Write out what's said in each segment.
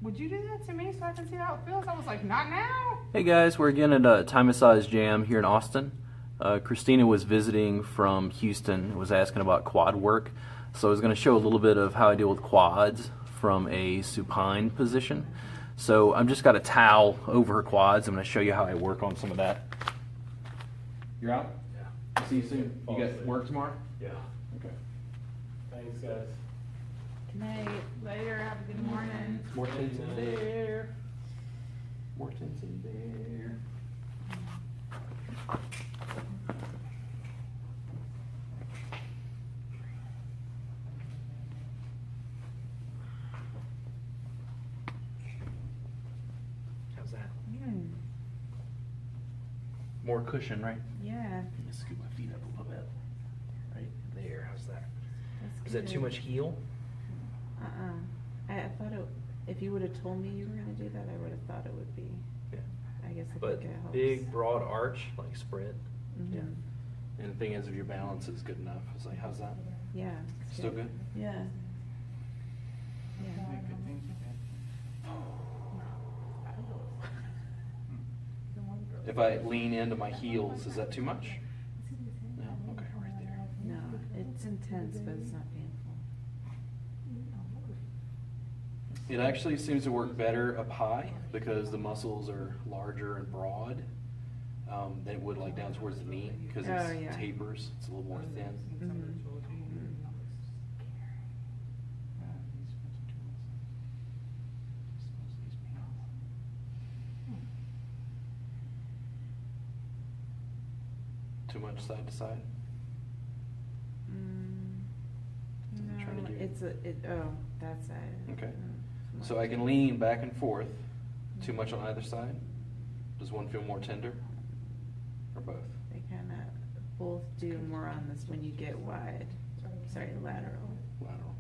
Would you do that to me so I can see how it feels? I was like, not now. Hey guys, we're again at a Thai Massage Jam here in Austin. Christina was visiting from Houston and was asking about quad work. So I was going to show a little bit of how I deal with quads from a supine position. So I've just got a towel over her quads. I'm going to show you how I work on some of that. You're out? Yeah. See you soon. You got work tomorrow? Yeah. Okay. Thanks, guys. Good night. Later. Have a good morning. More tins in there. More tins in there. How's that? More cushion, right? Yeah. Let me scoot my feet up a little bit. Right there. How's that? That's Is that too good. much heel? I thought if you would have told me you were going to do that, I would have thought it would be. Yeah. I guess I But think it helps. big, broad arch, like spread. Mhm. Yeah. And the thing is, if your balance is good enough, it's like, how's that? Yeah. it's Still good? Yeah. Yeah. If I lean into my heels, is that too much? No? Okay, right there. No, it's intense, but it's not painful. It actually seems to work better up high because the muscles are larger and broad than it would like down towards the knee because Oh, it yeah. tapers. It's a little more thin. Mhm. Too much side to side? Trying to No, do- that side. Okay. Mm, So I can lean back and forth. Too much on either side? Does one feel more tender? Or both? They kind of both do more on this when you get wide. Sorry, lateral. Lateral.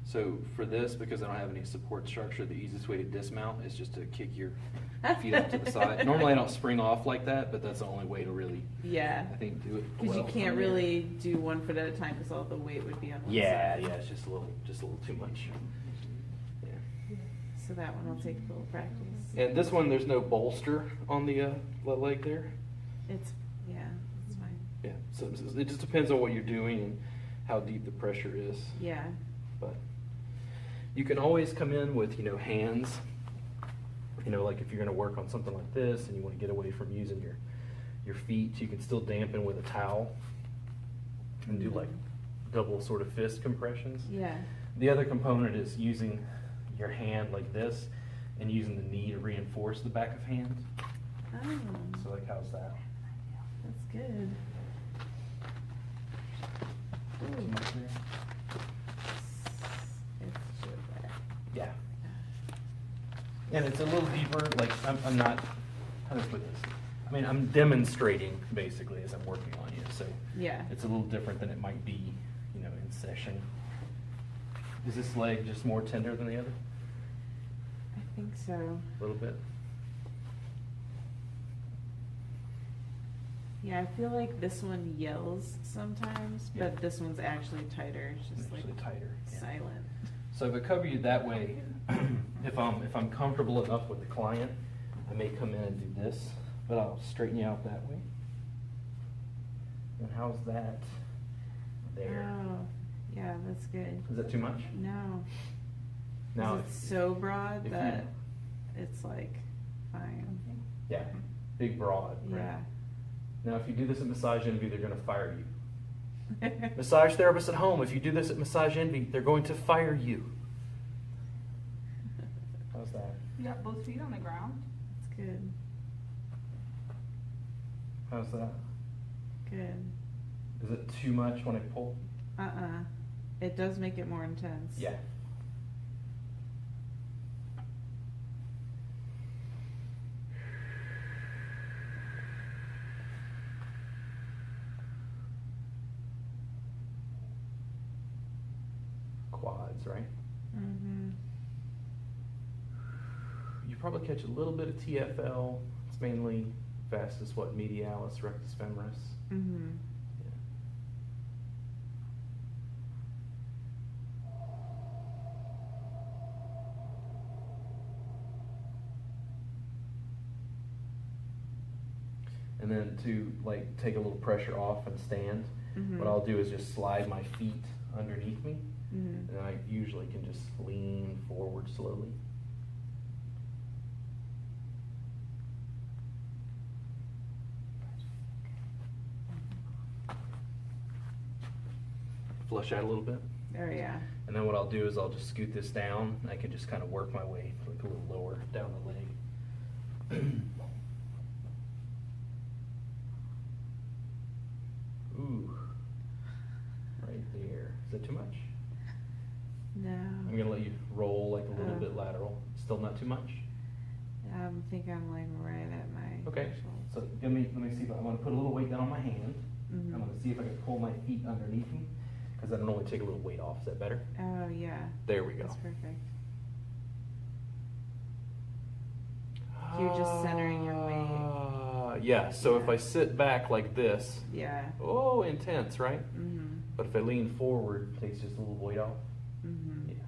So for this, because I don't have any support structure, the easiest way to dismount is just to kick your feet up to the side. Normally I don't spring off like that, but that's the only way to really, Yeah. I think, do it Because well you can't from there. really do one foot at a time because all the weight would be on one Yeah, side. yeah, it's just a little too much. Yeah. So that one will take a little practice. And this one, there's no bolster on the leg there. It's fine. Yeah, so it just depends on what you're doing and how deep the pressure is. Yeah. But you can always come in with, hands. Like if you're going to work on something like this and you want to get away from using your feet, you can still dampen with a towel and do like double sort of fist compressions. Yeah. The other component is using your hand like this and using the knee to reinforce the back of hand. Oh, So like, how's that? that's good. Too Ooh. much there? It's sure that. Yeah. And it's a little deeper, like I'm not, how do I put this? I mean, I'm demonstrating basically as I'm working on you, so Yeah. it's a little different than it might be, in session. Is this leg just more tender than the other? I think so. A little bit? Yeah, I feel like this one yells sometimes, Yeah. but this one's actually tighter. It's just Actually like tighter. Yeah. silent. So if I cover you that way, if I'm comfortable enough with the client, I may come in and do this, but I'll straighten you out that way. And how's that there? Oh, yeah, that's good. Is that too much? No. Now, 'Cause it's so broad if that you- it's like fine. yeah, big broad. Right? Yeah. Now, if you do this at Massage Envy, they're going to fire you. Massage therapists at home, if you do this at Massage Envy, they're going to fire you. How's that? You got both feet on the ground? It's good. How's that? Good. Is it too much when I pull? It does make it more intense. Yeah. Quads, right? Mm-hmm. You probably catch a little bit of TFL. It's mainly vastus medialis, rectus femoris. Mm-hmm. Yeah. And then to like take a little pressure off and stand, Mhm. what I'll do is just slide my feet underneath me, Mhm. and then I usually can just lean forward slowly. Flush out a little bit. Oh yeah. And then what I'll do is I'll just scoot this down. I can just kind of work my way like a little lower down the leg. Ooh, right there. Is that too much? No. I'm gonna let you roll like a little Oh. bit lateral. Still not too much? I think I'm like right at my Okay. threshold. So let me see if I'm gonna put a little weight down on my hand. Mhm. I'm gonna see if I can pull my feet underneath me, because that'll only take a little weight off. Is that better? Oh yeah. There we go. That's perfect. So you're just centering your weight. Yeah, so if Yeah. I sit back like this, Yeah. oh, intense, right? Mhm. But if I lean forward, it takes just a little weight off. Mhm. Yeah.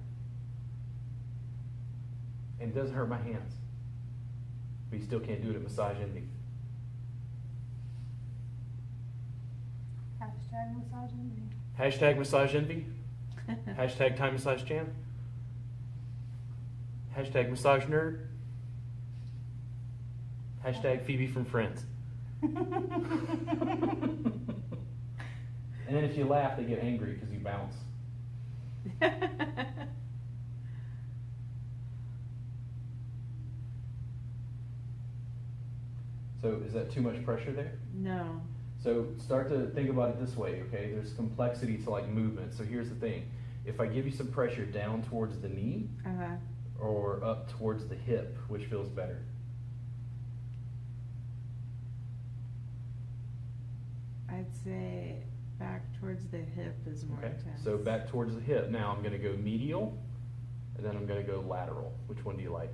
And it doesn't hurt my hands. But you still can't do it at massage envy. Hashtag massage envy. Hashtag massage envy. Hashtag Time Massage Jam. Hashtag massage nerd. Hashtag Phoebe from Friends. And then if you laugh, they get angry because you bounce. So is that too much pressure there? No. So start to think about it this way, okay? There's complexity to like movement. So here's the thing. If I give you some pressure down towards the knee Uh-huh. or up towards the hip, which feels better? I'd say back towards the hip is more Okay, intense. so back towards the hip. Now I'm gonna go medial, and then I'm gonna go lateral. Which one do you like?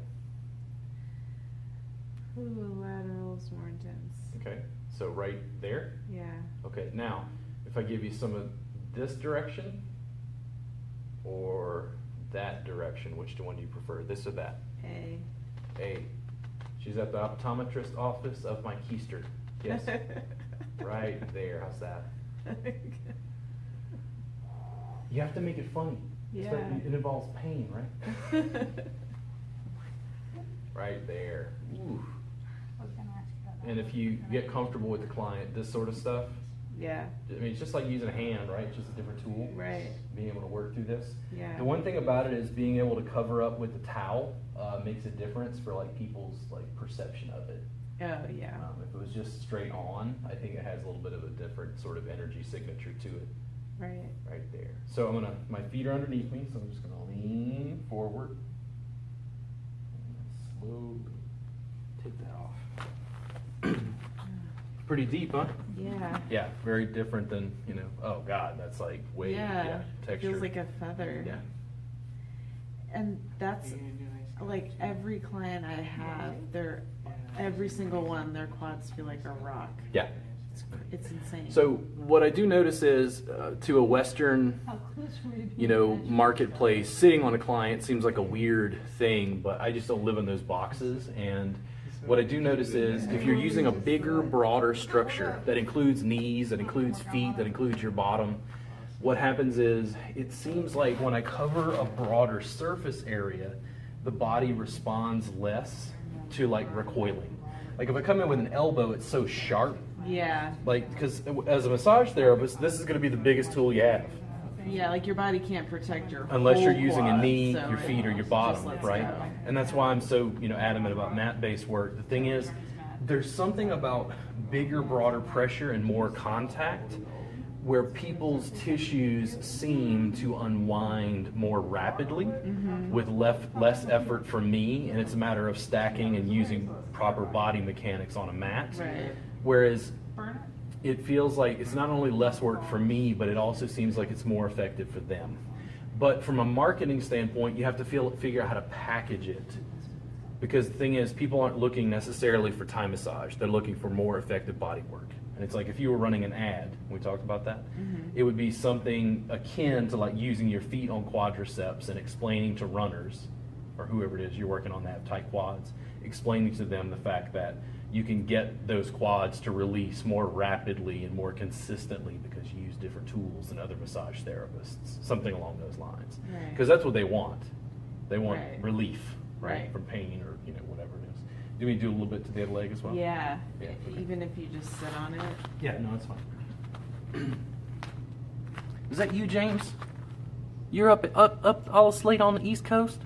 Ooh, lateral's more intense. Okay, so right there. Yeah. Okay, now, if I give you some of this direction, or that direction, which one do you prefer, this or that? A. A. She's at the optometrist office of my keister. Yes, right there, how's that? You have to make it funny. Yeah. It involves pain, right? Right there. Ooh. I was gonna ask you about that. And if you get comfortable with the client, this sort of stuff, Yeah. I mean, it's just like using a hand, right? It's just a different tool. Right. Being able to work through this. Yeah. The one thing about it is being able to cover up with the towel makes a difference for like people's like perception of it. Oh yeah. If it was just straight on, I think it has a little bit of a different sort of energy signature to it. Right. Right there. So my feet are underneath me, so I'm just gonna lean forward. And slowly take that off. Pretty deep, huh? Yeah. Yeah, very different than, oh God, that's like way, Yeah. It texture. feels like a feather. Yeah. And that's like every client I have, every single one, their quads feel like a rock. Yeah. It's insane. So what I do notice is to a Western, How close were you to the marketplace, sitting on a client seems like a weird thing, but I just don't live in those boxes. And what I do notice is if you're using a bigger, broader structure that includes knees, that includes feet, that includes your bottom, what happens is it seems like when I cover a broader surface area, the body responds less to like recoiling. Like if I come in with an elbow, it's so sharp. Yeah. Like, because as a massage therapist, this is going to be the biggest tool you have. Yeah, like your body can't protect your Unless you're whole using a quad, knee, so your feet, or your just bottom, lets right? go. And that's why I'm so, adamant about mat-based work. The thing is, there's something about bigger, broader pressure and more contact where people's tissues seem to unwind more rapidly with less effort from me, and it's a matter of stacking and using proper body mechanics on a mat. Right. Whereas burn it feels like it's not only less work for me, but it also seems like it's more effective for them. But from a marketing standpoint, you have to figure out how to package it. Because the thing is, people aren't looking necessarily for Thai massage. They're looking for more effective body work. And it's like if you were running an ad, we talked about that, it would be something akin to like using your feet on quadriceps and explaining to runners, or whoever it is you're working on that have tight quads, explaining to them the fact that you can get those quads to release more rapidly and more consistently because you use different tools than other massage therapists, something along those lines. Right. Because that's what they want. They want Right. relief, right, Right. from pain or whatever it is. Do we do a little bit to the other leg as well? Yeah. Yeah, okay. Even if you just sit on it. Yeah, no, that's fine. Is that you, James? You're up all late on the East Coast?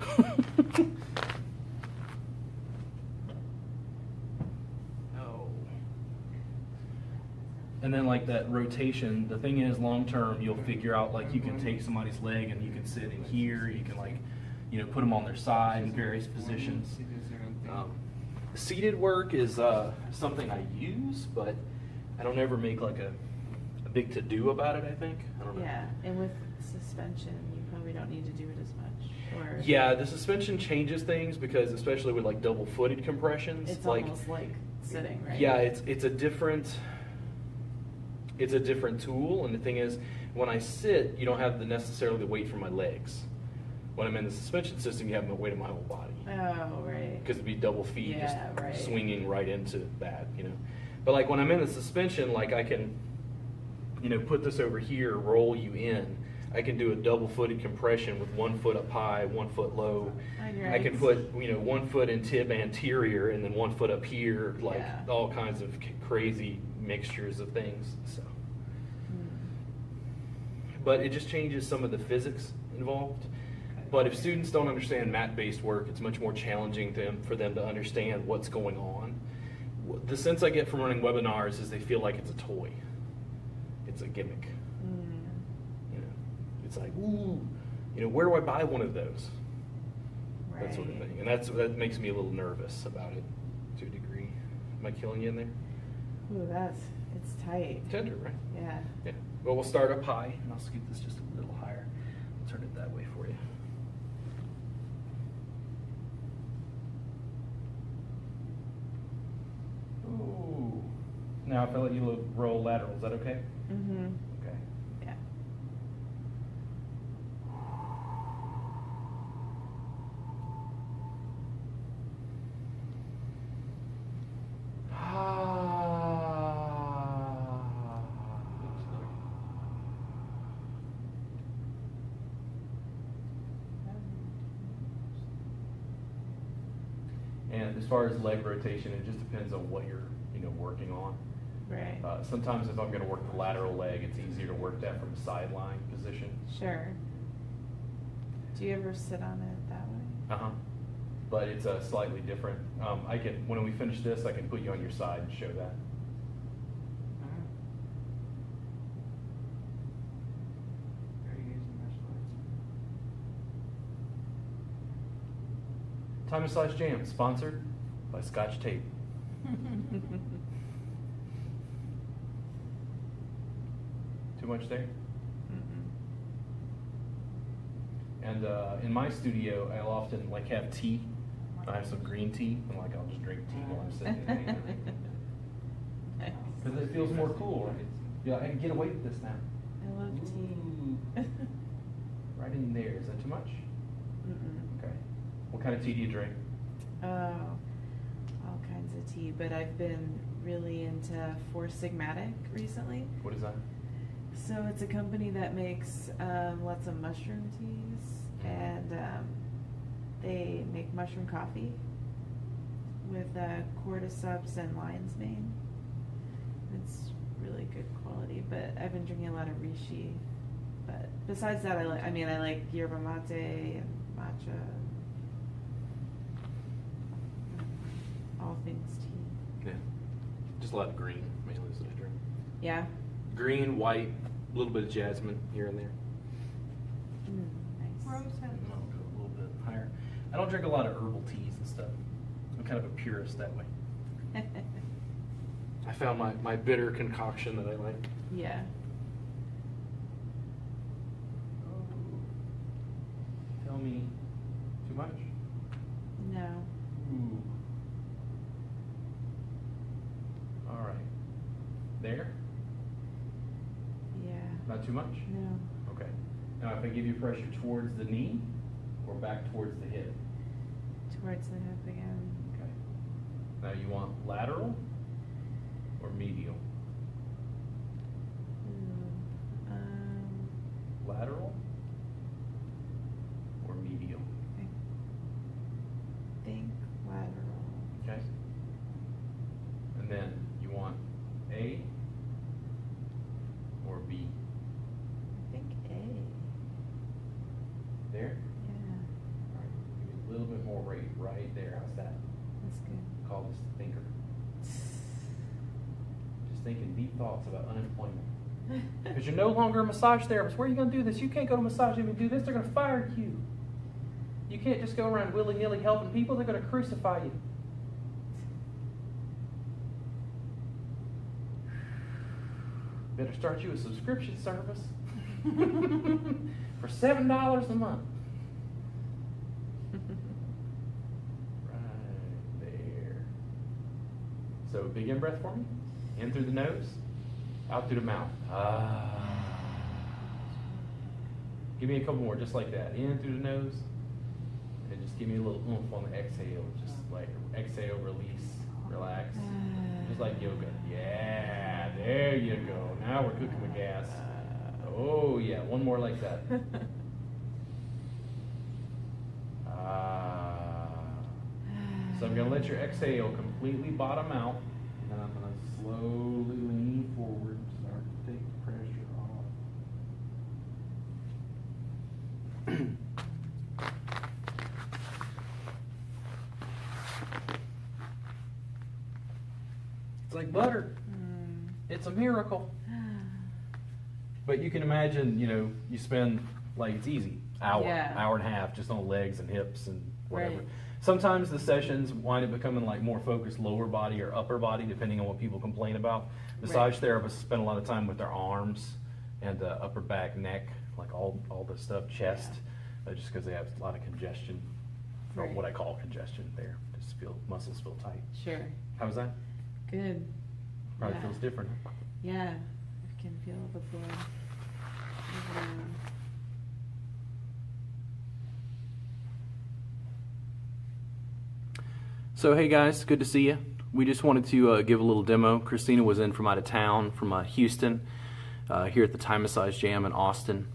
No. And then like that rotation, the thing is long term, you'll figure out like you can take somebody's leg and you can sit in here, you can like, put them on their side in various positions. Seated work is something I use, but I don't ever make like a big to-do about it, I think. I don't know. Yeah, and with suspension, you probably don't need to do it as much. Or Yeah, the suspension changes things because especially with like double-footed compressions, it's like almost like sitting, right? yeah, it's a different tool, and the thing is, when I sit, you don't have necessarily the weight from my legs. When I'm in the suspension system, you have the weight of my whole body. Oh, right. Because it'd be double feet just right. swinging right into that, But like when I'm in the suspension, like I can, put this over here, roll you in. I can do a double-footed compression with 1 foot up high, 1 foot low. I can put, 1 foot in tib anterior and then 1 foot up here, like Yeah. all kinds of crazy mixtures of things. So, but it just changes some of the physics involved. But if students don't understand mat-based work, it's much more challenging for them to understand what's going on. The sense I get from running webinars is they feel like it's a toy. It's a gimmick. It's like, ooh, where do I buy one of those? Right. That sort of thing. And that makes me a little nervous about it to a degree. Am I killing you in there? Ooh, it's tight. Tender, right? Yeah. Yeah. Well, we'll start up high, and I'll scoot this just a little higher. I'll turn it that way for you. Ooh. Now, if I let you roll lateral, is that okay? Mm-hmm. Okay. Yeah. And as far as leg rotation, it just depends on what you're, working on. Right. Sometimes if I'm going to work the lateral leg, it's easier to work that from a sideline position. Sure. Do you ever sit on it that way? But it's slightly different. When we finish this, I can put you on your side and show that. Time Massage Jam, sponsored by Scotch Tape. Too much there? And in my studio, I'll often have tea. I have some green tea, and I'll just drink tea while I'm sitting. Nice. Because it feels more cool, right? Yeah, I can get away with this now. I love tea. Right in there. Is that too much? Okay. What kind of tea do you drink? Oh, all kinds of tea, but I've been really into Four Sigmatic recently. What is that? So it's a company that makes lots of mushroom teas, and they make mushroom coffee with cordyceps and lion's mane. It's really good quality, but I've been drinking a lot of reishi. But besides that, I like yerba mate and matcha. All things tea. Yeah. Just a lot of green, mainly is what I drink. Yeah. Green, white, a little bit of jasmine here and there. Nice. Rose hips. I'll go a little bit higher. I don't drink a lot of herbal teas and stuff. I'm kind of a purist that way. I found my bitter concoction that I like. Yeah. Tell me, too much? No. Ooh. All right. There? Yeah. Not too much? No. Okay. Now if I give you pressure towards the knee or back towards the hip? Towards the hip again. Okay. Now you want lateral or medial? Lateral or medial? I think lateral. Okay. And then you want A or B? I think A. There? Yeah, All right. Give me a little bit more rate right there. How's that? that's good. Call this the thinker. Just thinking deep thoughts about unemployment. Because you're no longer a massage therapist. Where are you going to do this? You can't go to massage gym and do this. They're going to fire you. You can't just go around willy-nilly helping people. They're going to crucify you. Better start you a subscription service for $7 a month. Right there. So big in breath for me. In through the nose, out through the mouth. Give me a couple more just like that. In through the nose. And just give me a little oomph on the exhale. Just like exhale, release, relax. Just like yoga. Yeah, there you go. Now we're cooking with gas. Oh yeah, one more like that. So I'm going to let your exhale completely bottom out. And then I'm going to slowly lean forward and start to take the pressure off. It's like butter. It's a miracle. But you can imagine, you spend, like, it's easy, hour and a half just on legs and hips and whatever. Right. Sometimes the sessions wind up becoming like more focused lower body or upper body, depending on what people complain about. Massage therapists spend a lot of time with their arms and upper back, neck, like all this stuff, chest, just because they have a lot of congestion, or what I call congestion there. Just muscles feel tight. Sure. How was that? Good. Probably feels different. Yeah, I can feel the blood moving around. So hey guys, good to see you. We just wanted to give a little demo. Christina was in from out of town, from Houston, here at the Thai Massage Jam in Austin.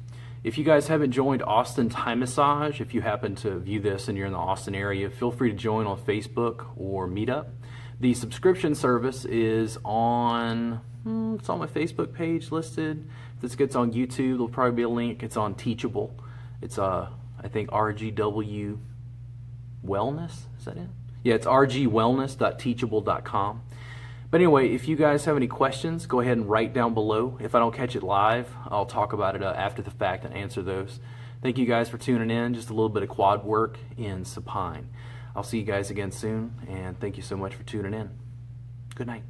If you guys haven't joined Austin Thai Massage, if you happen to view this and you're in the Austin area, feel free to join on Facebook or Meetup. The subscription service is on, it's on my Facebook page listed. If this gets on YouTube, there'll probably be a link. It's on Teachable. It's, I think, RGW Wellness, is that it? Yeah, it's rgwellness.teachable.com. But anyway, if you guys have any questions, go ahead and write down below. If I don't catch it live, I'll talk about it after the fact and answer those. Thank you guys for tuning in. Just a little bit of quad work in supine. I'll see you guys again soon, and thank you so much for tuning in. Good night.